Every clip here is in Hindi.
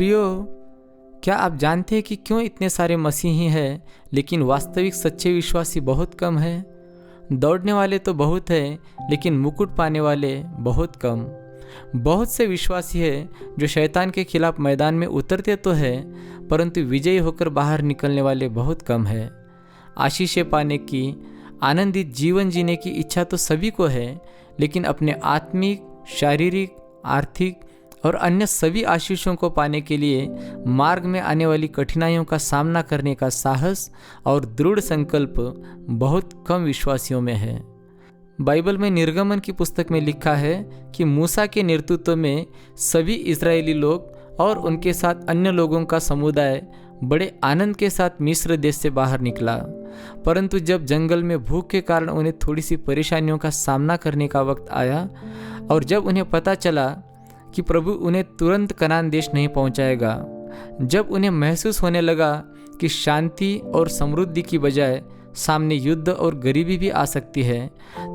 प्रियो, क्या आप जानते हैं कि क्यों इतने सारे मसीही हैं लेकिन वास्तविक सच्चे विश्वासी बहुत कम हैं? दौड़ने वाले तो बहुत हैं लेकिन मुकुट पाने वाले बहुत कम। बहुत से विश्वासी हैं जो शैतान के खिलाफ मैदान में उतरते तो हैं, परंतु विजयी होकर बाहर निकलने वाले बहुत कम हैं। आशीषें पाने की, आनंदित जीवन जीने की इच्छा तो सभी को है, लेकिन अपने आत्मिक, शारीरिक, आर्थिक और अन्य सभी आशीषों को पाने के लिए मार्ग में आने वाली कठिनाइयों का सामना करने का साहस और दृढ़ संकल्प बहुत कम विश्वासियों में है। बाइबल में निर्गमन की पुस्तक में लिखा है कि मूसा के नेतृत्व में सभी इस्राएली लोग और उनके साथ अन्य लोगों का समुदाय बड़े आनंद के साथ मिस्र देश से बाहर निकला। परंतु जब जंगल में भूख के कारण उन्हें थोड़ी सी परेशानियों का सामना करने का वक्त आया और जब उन्हें पता चला कि प्रभु उन्हें तुरंत कनान देश नहीं पहुंचाएगा, जब उन्हें महसूस होने लगा कि शांति और समृद्धि की बजाय सामने युद्ध और गरीबी भी आ सकती है,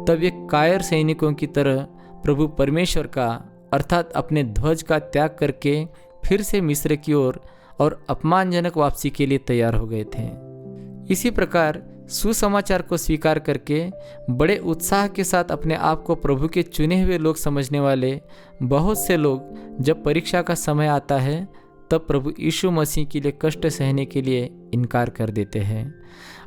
तब ये कायर सैनिकों की तरह प्रभु परमेश्वर का अर्थात अपने ध्वज का त्याग करके फिर से मिस्र की ओर और अपमानजनक वापसी के लिए तैयार हो गए थे। इसी प्रकार सुसमाचार को स्वीकार करके बड़े उत्साह के साथ अपने आप को प्रभु के चुने हुए लोग समझने वाले बहुत से लोग जब परीक्षा का समय आता है तब प्रभु यीशु मसीह के लिए कष्ट सहने के लिए इनकार कर देते हैं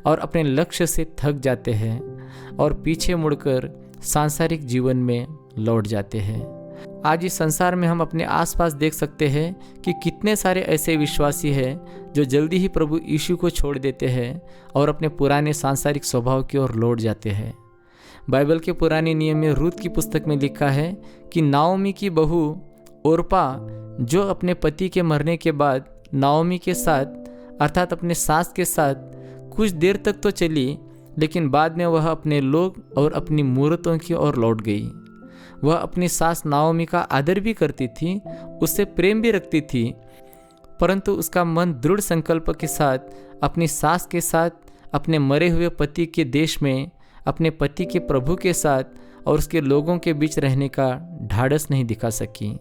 और अपने लक्ष्य से थक जाते हैं और पीछे मुड़कर सांसारिक जीवन में लौट जाते हैं। आज इस संसार में हम अपने आसपास देख सकते हैं कि कितने सारे ऐसे विश्वासी हैं जो जल्दी ही प्रभु यीशु को छोड़ देते हैं और अपने पुराने सांसारिक स्वभाव की ओर लौट जाते हैं। बाइबल के पुराने नियम में रूत की पुस्तक में लिखा है कि नाओमी की बहू ओरपा, जो अपने पति के मरने के बाद नाओमी के साथ अर्थात अपने सास के साथ कुछ देर तक तो चली, लेकिन बाद में वह अपने लोग और अपनी मूर्तों की ओर लौट गई। वह अपनी सास नाओमी का आदर भी करती थी, उससे प्रेम भी रखती थी, परंतु उसका मन दृढ़ संकल्प के साथ अपनी सास के साथ अपने मरे हुए पति के देश में अपने पति के प्रभु के साथ और उसके लोगों के बीच रहने का ढाढ़स नहीं दिखा सकी।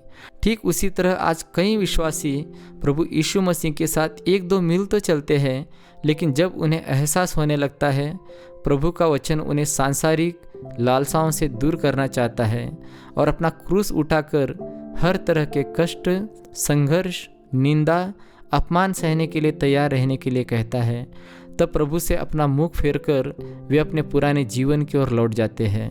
ठीक उसी तरह आज कई विश्वासी प्रभु यीशु मसीह के साथ एक दो मील तो चलते हैं, लेकिन जब उन्हें एहसास होने लगता है प्रभु का वचन उन्हें सांसारिक लालसाओं से दूर करना चाहता है और अपना क्रूस उठाकर हर तरह के कष्ट, संघर्ष, निंदा, अपमान सहने के लिए तैयार रहने के लिए कहता है, तब प्रभु से अपना मुख फेरकर वे अपने पुराने जीवन की ओर लौट जाते हैं।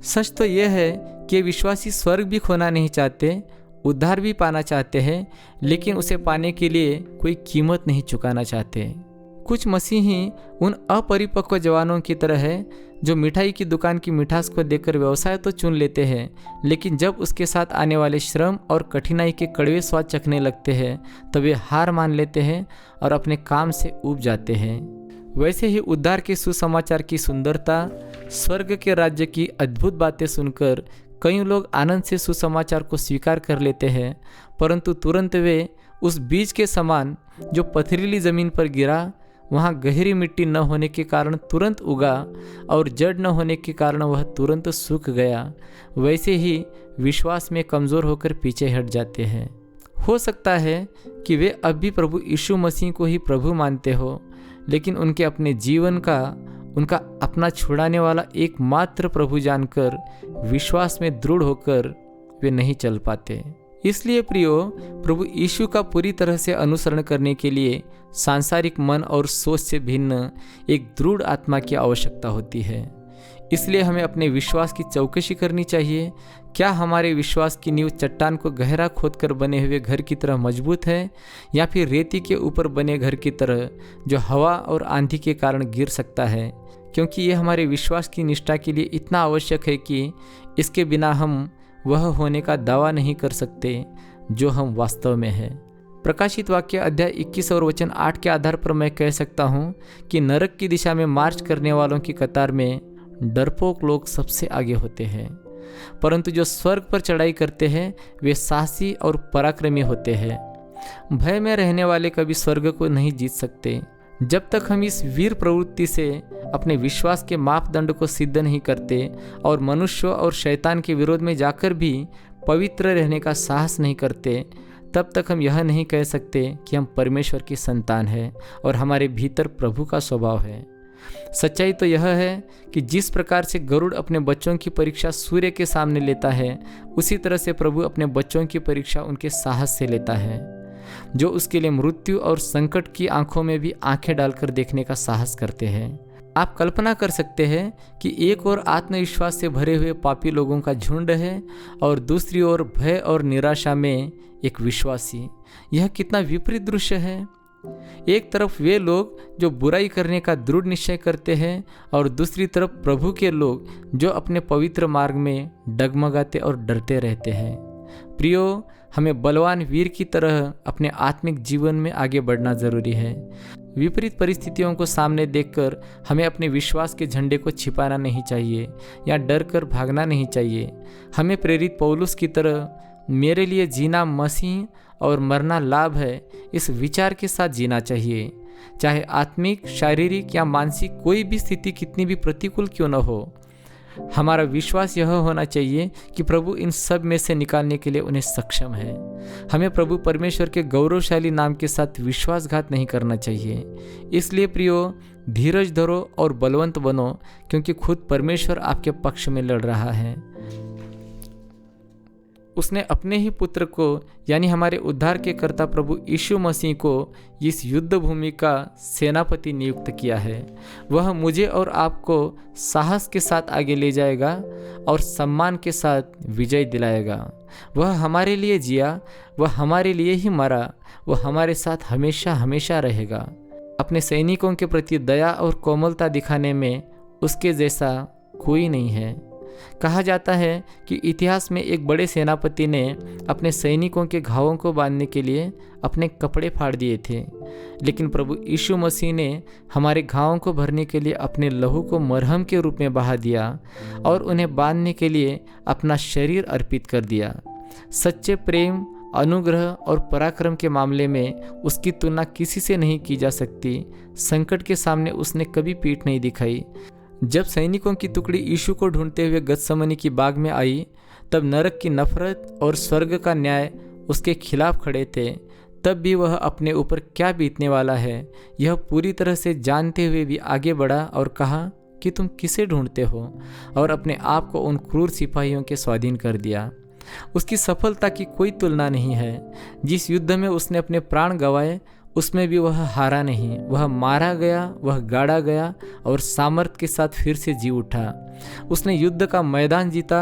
सच तो यह है कि विश्वासी स्वर्ग भी खोना नहीं चाहते, उद्धार भी पाना चाहते हैं, लेकिन उसे पाने के लिए कोई कीमत नहीं चुकाना चाहते। कुछ मसीही उन अपरिपक्व जवानों की तरह है जो मिठाई की दुकान की मिठास को देखकर व्यवसाय तो चुन लेते हैं, लेकिन जब उसके साथ आने वाले श्रम और कठिनाई के कड़वे स्वाद चखने लगते हैं तब वे हार मान लेते हैं और अपने काम से ऊब जाते हैं। वैसे ही उद्धार के सुसमाचार की सुंदरता, स्वर्ग के राज्य की अद्भुत बातें सुनकर कई लोग आनंद से सुसमाचार को स्वीकार कर लेते हैं, परंतु तुरंत वे उस बीज के समान जो पथरीली ज़मीन पर गिरा, वहाँ गहरी मिट्टी न होने के कारण तुरंत उगा और जड़ न होने के कारण वह तुरंत सूख गया, वैसे ही विश्वास में कमज़ोर होकर पीछे हट जाते हैं। हो सकता है कि वे अब भी प्रभु यीशु मसीह को ही प्रभु मानते हो, लेकिन उनके अपने जीवन का उनका अपना छुड़ाने वाला एकमात्र प्रभु जानकर विश्वास में दृढ़ होकर वे नहीं चल पाते। इसलिए प्रियो, प्रभु यीशु का पूरी तरह से अनुसरण करने के लिए सांसारिक मन और सोच से भिन्न एक दृढ़ आत्मा की आवश्यकता होती है। इसलिए हमें अपने विश्वास की चौकसी करनी चाहिए। क्या हमारे विश्वास की नींव चट्टान को गहरा खोदकर बने हुए घर की तरह मजबूत है, या फिर रेती के ऊपर बने घर की तरह जो हवा और आंधी के कारण गिर सकता है? क्योंकि ये हमारे विश्वास की निष्ठा के लिए इतना आवश्यक है कि इसके बिना हम वह होने का दावा नहीं कर सकते जो हम वास्तव में हैं। प्रकाशित वाक्य अध्याय 21 और वचन 8 के आधार पर मैं कह सकता हूँ कि नरक की दिशा में मार्च करने वालों की कतार में डरपोक लोग सबसे आगे होते हैं, परंतु जो स्वर्ग पर चढ़ाई करते हैं वे साहसी और पराक्रमी होते हैं। भय में रहने वाले कभी स्वर्ग को नहीं जीत सकते। जब तक हम इस वीर प्रवृत्ति से अपने विश्वास के मापदंड को सिद्ध नहीं करते और मनुष्य और शैतान के विरोध में जाकर भी पवित्र रहने का साहस नहीं करते, तब तक हम यह नहीं कह सकते कि हम परमेश्वर की संतान हैं और हमारे भीतर प्रभु का स्वभाव है। सच्चाई तो यह है कि जिस प्रकार से गरुड़ अपने बच्चों की परीक्षा सूर्य के सामने लेता है, उसी तरह से प्रभु अपने बच्चों की परीक्षा उनके साहस से लेता है, जो उसके लिए मृत्यु और संकट की आंखों में भी आंखें डालकर देखने का साहस करते हैं। आप कल्पना कर सकते हैं कि एक ओर आत्मविश्वास से भरे हुए पापी लोगों का झुंड है और दूसरी ओर भय और निराशा में एक विश्वासी। यह कितना विपरीत दृश्य है। एक तरफ वे लोग जो बुराई करने का दृढ़ निश्चय करते हैं और दूसरी तरफ प्रभु के लोग जो अपने पवित्र मार्ग में डगमगाते और डरते रहते हैं। प्रियो, हमें बलवान वीर की तरह अपने आत्मिक जीवन में आगे बढ़ना जरूरी है। विपरीत परिस्थितियों को सामने देखकर हमें अपने विश्वास के झंडे को छिपाना नहीं चाहिए या डर कर भागना नहीं चाहिए। हमें प्रेरित पौलुस की तरह मेरे लिए जीना मसीह और मरना लाभ है, इस विचार के साथ जीना चाहिए। चाहे आत्मिक, शारीरिक या मानसिक कोई भी स्थिति कितनी भी प्रतिकूल क्यों न हो, हमारा विश्वास यह होना चाहिए कि प्रभु इन सब में से निकालने के लिए उन्हें सक्षम है। हमें प्रभु परमेश्वर के गौरवशाली नाम के साथ विश्वासघात नहीं करना चाहिए। इसलिए प्रियो, धीरज धरो और बलवंत बनो, क्योंकि खुद परमेश्वर आपके पक्ष में लड़ रहा है। उसने अपने ही पुत्र को यानी हमारे उद्धार के कर्ता प्रभु यीशु मसीह को इस युद्ध भूमि का सेनापति नियुक्त किया है। वह मुझे और आपको साहस के साथ आगे ले जाएगा और सम्मान के साथ विजय दिलाएगा। वह हमारे लिए जिया, वह हमारे लिए ही मरा, वह हमारे साथ हमेशा हमेशा रहेगा। अपने सैनिकों के प्रति दया और कोमलता दिखाने में उसके जैसा कोई नहीं है। कहा जाता है कि इतिहास में एक बड़े सेनापति ने अपने सैनिकों के घावों को बांधने के लिए अपने कपड़े फाड़ दिए थे, लेकिन प्रभु यीशु मसीह ने हमारे घावों को भरने के लिए अपने लहू को मरहम के रूप में बहा दिया और उन्हें बांधने के लिए अपना शरीर अर्पित कर दिया। सच्चे प्रेम, अनुग्रह और पराक्रम के मामले में उसकी तुलना किसी से नहीं की जा सकती। संकट के सामने उसने कभी पीठ नहीं दिखाई। जब सैनिकों की टुकड़ी यीशु को ढूंढते हुए गतसमनी की बाग में आई, तब नरक की नफरत और स्वर्ग का न्याय उसके खिलाफ खड़े थे। तब भी वह अपने ऊपर क्या बीतने वाला है यह पूरी तरह से जानते हुए भी आगे बढ़ा और कहा कि तुम किसे ढूंढते हो, और अपने आप को उन क्रूर सिपाहियों के स्वाधीन कर दिया। उसकी सफलता की कोई तुलना नहीं है। जिस युद्ध में उसने अपने प्राण गंवाए, उसमें भी वह हारा नहीं। वह मारा गया, वह गाड़ा गया और सामर्थ के साथ फिर से जी उठा। उसने युद्ध का मैदान जीता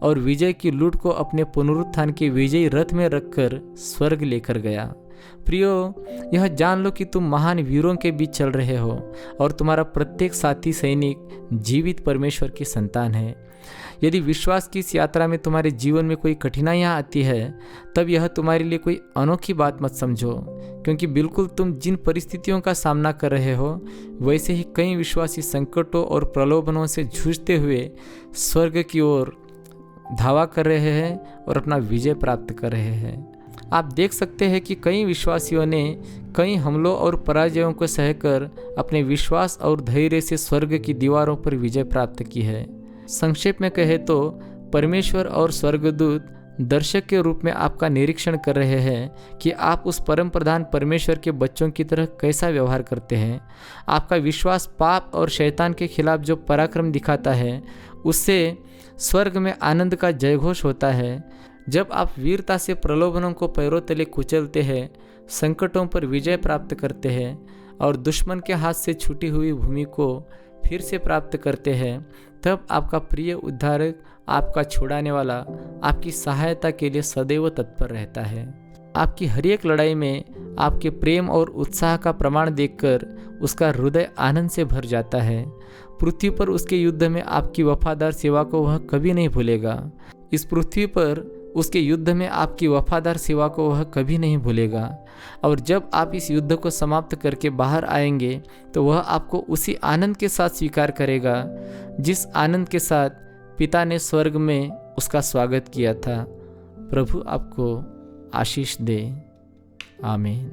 और विजय की लूट को अपने पुनरुत्थान के विजयी रथ में रखकर स्वर्ग लेकर गया। प्रियो, यह जान लो कि तुम महान वीरों के बीच चल रहे हो और तुम्हारा प्रत्येक साथी सैनिक जीवित परमेश्वर की संतान है। यदि विश्वास की इस यात्रा में तुम्हारे जीवन में कोई कठिनाइयाँ आती है, तब यह तुम्हारे लिए कोई अनोखी बात मत समझो, क्योंकि बिल्कुल तुम जिन परिस्थितियों का सामना कर रहे हो, वैसे ही कई विश्वासी संकटों और प्रलोभनों से जूझते हुए स्वर्ग की ओर धावा कर रहे हैं और अपना विजय प्राप्त कर रहे हैं। आप देख सकते हैं कि कई विश्वासियों ने कई हमलों और पराजयों को सहकर अपने विश्वास और धैर्य से स्वर्ग की दीवारों पर विजय प्राप्त की है। संक्षेप में कहे तो परमेश्वर और स्वर्गदूत दर्शक के रूप में आपका निरीक्षण कर रहे हैं कि आप उस परम प्रधान परमेश्वर के बच्चों की तरह कैसा व्यवहार करते हैं। आपका विश्वास पाप और शैतान के खिलाफ जो पराक्रम दिखाता है, उससे स्वर्ग में आनंद का जयघोष होता है। जब आप वीरता से प्रलोभनों को पैरों तले कुचलते हैं, संकटों पर विजय प्राप्त करते हैं और दुश्मन के हाथ से छूटी हुई भूमि को फिर से प्राप्त करते हैं, तब आपका प्रिय उद्धारक, आपका छुड़ाने वाला आपकी सहायता के लिए सदैव तत्पर रहता है। आपकी हर एक लड़ाई में आपके प्रेम और उत्साह का प्रमाण देखकर उसका हृदय आनंद से भर जाता है। पृथ्वी पर उसके युद्ध में आपकी वफादार सेवा को वह कभी नहीं भूलेगा। इस पृथ्वी पर उसके युद्ध में आपकी वफादार सेवा को वह कभी नहीं भूलेगा। और जब आप इस युद्ध को समाप्त करके बाहर आएंगे, तो वह आपको उसी आनंद के साथ स्वीकार करेगा जिस आनंद के साथ पिता ने स्वर्ग में उसका स्वागत किया था। प्रभु आपको आशीष दे। आमीन।